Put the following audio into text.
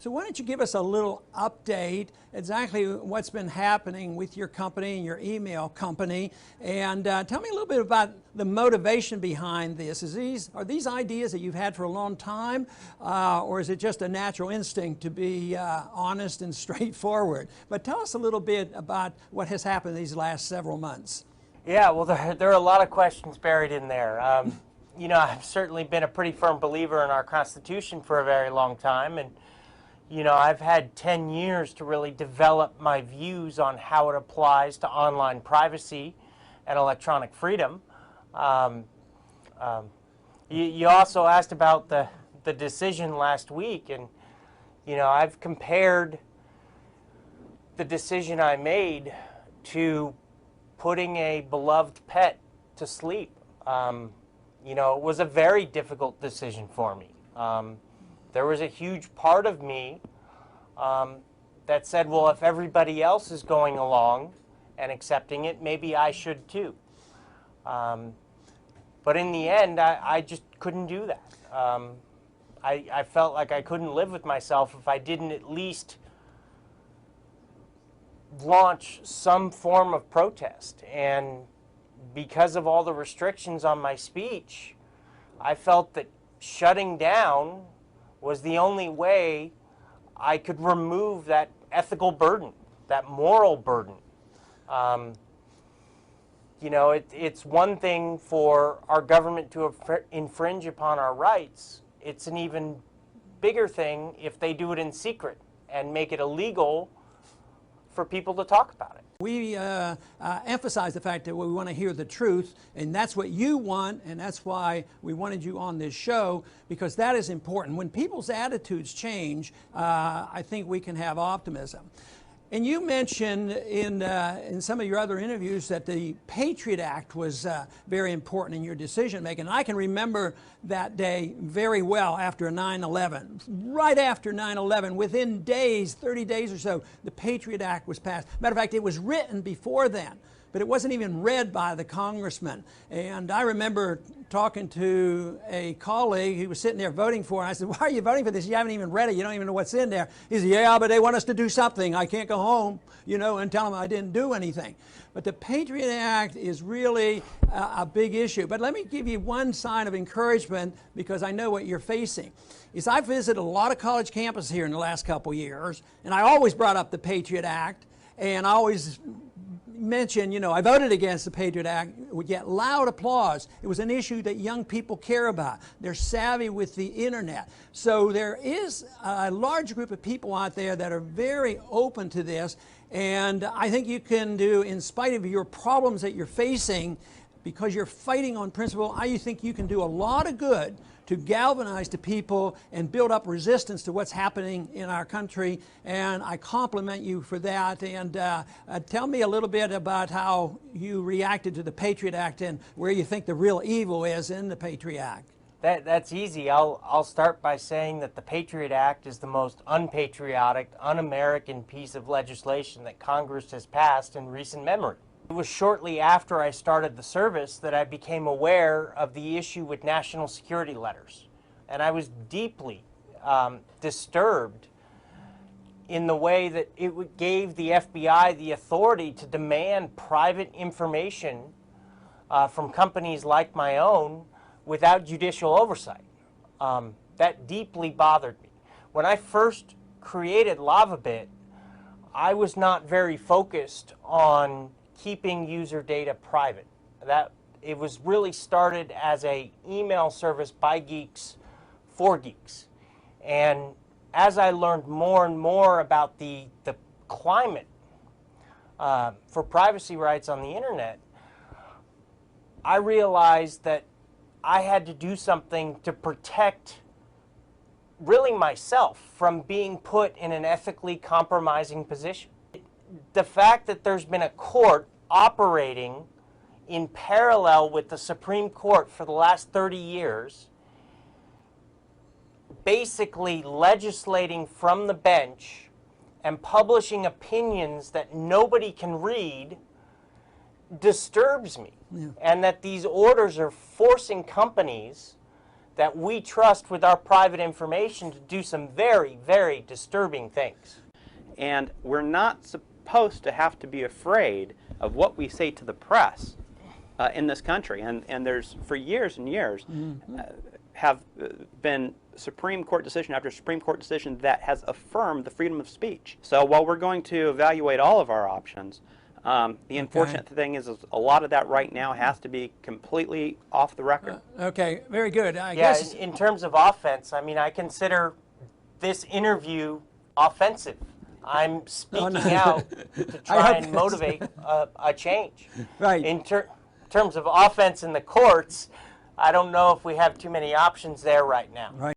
So why don't you give us a little update exactly what's been happening with your company and your email company, and tell me a little bit about the motivation behind this. Are these ideas that you've had for a long time, or is it just a natural instinct to be honest and straightforward? But tell us a little bit about what has happened these last several months. Yeah, well, there are a lot of questions buried in there. You know, I've certainly been a pretty firm believer in our Constitution for a very long time, and you know, I've had 10 years to really develop my views on how it applies to online privacy and electronic freedom. You also asked about the decision last week, and you know, I've compared the decision I made to putting a beloved pet to sleep. You know, it was a very difficult decision for me. There was a huge part of me that said, well, if everybody else is going along and accepting it, maybe I should too. But in the end, I just couldn't do that. I felt like I couldn't live with myself if I didn't at least launch some form of protest. And because of all the restrictions on my speech, I felt that shutting down was the only way I could remove that ethical burden, that moral burden. You know, it's one thing for our government to infringe upon our rights. It's an even bigger thing if they do it in secret and make it illegal for people to talk about it. We emphasize the fact that we want to hear the truth, and that's what you want, and that's why we wanted you on this show, because that is important. When people's attitudes change, I think we can have optimism. And you mentioned in some of your other interviews that the Patriot Act was very important in your decision making. I can remember that day very well after 9/11. Right after 9/11, within days, 30 days or so, the Patriot Act was passed. Matter of fact, it was written before then, but it wasn't even read by the congressman. And I remember talking to a colleague who was sitting there voting for it. I said, why are you voting for this? You haven't even read it. You don't even know what's in there. He said, yeah, but they want us to do something. I can't go home, you know, and tell them I didn't do anything. But the Patriot Act is really a big issue. But let me give you one sign of encouragement, because I know what you're facing. Is I visited a lot of college campuses here in the last couple years, and I always brought up the Patriot Act, and I always mention, you know, I voted against the Patriot Act, would get loud applause. It was an issue that young people care about. They're savvy with the internet. So there is a large group of people out there that are very open to this, and I think you can do, in spite of your problems that you're facing, because you're fighting on principle, I think you can do a lot of good to galvanize the people and build up resistance to what's happening in our country, and I compliment you for that. And tell me a little bit about how you reacted to the Patriot Act and where you think the real evil is in the Patriot Act. That's easy. I'll start by saying that the Patriot Act is the most unpatriotic, un-American piece of legislation that Congress has passed in recent memory. It was shortly after I started the service that I became aware of the issue with national security letters. And I was deeply disturbed in the way that it gave the FBI the authority to demand private information from companies like my own without judicial oversight. That deeply bothered me. When I first created Lavabit, I was not very focused on keeping user data private. That it was really started as a email service by geeks for geeks. And as I learned more and more about the climate for privacy rights on the internet, I realized that I had to do something to protect really myself from being put in an ethically compromising position. The fact that there's been a court operating in parallel with the Supreme Court for the last 30 years, basically legislating from the bench and publishing opinions that nobody can read, disturbs me. Yeah. And that these orders are forcing companies that we trust with our private information to do some very, very disturbing things. And we're not supposed to have to be afraid of what we say to the press in this country. And there's, for years and years, have been Supreme Court decision after Supreme Court decision that has affirmed the freedom of speech. So while we're going to evaluate all of our options, the unfortunate thing is a lot of that right now has to be completely off the record. Okay, very good. I Yeah, guess in terms of offense, I mean, I consider this interview offensive. I'm speaking out to try and motivate a change. Right. In terms of offense in the courts, I don't know if we have too many options there right now. Right.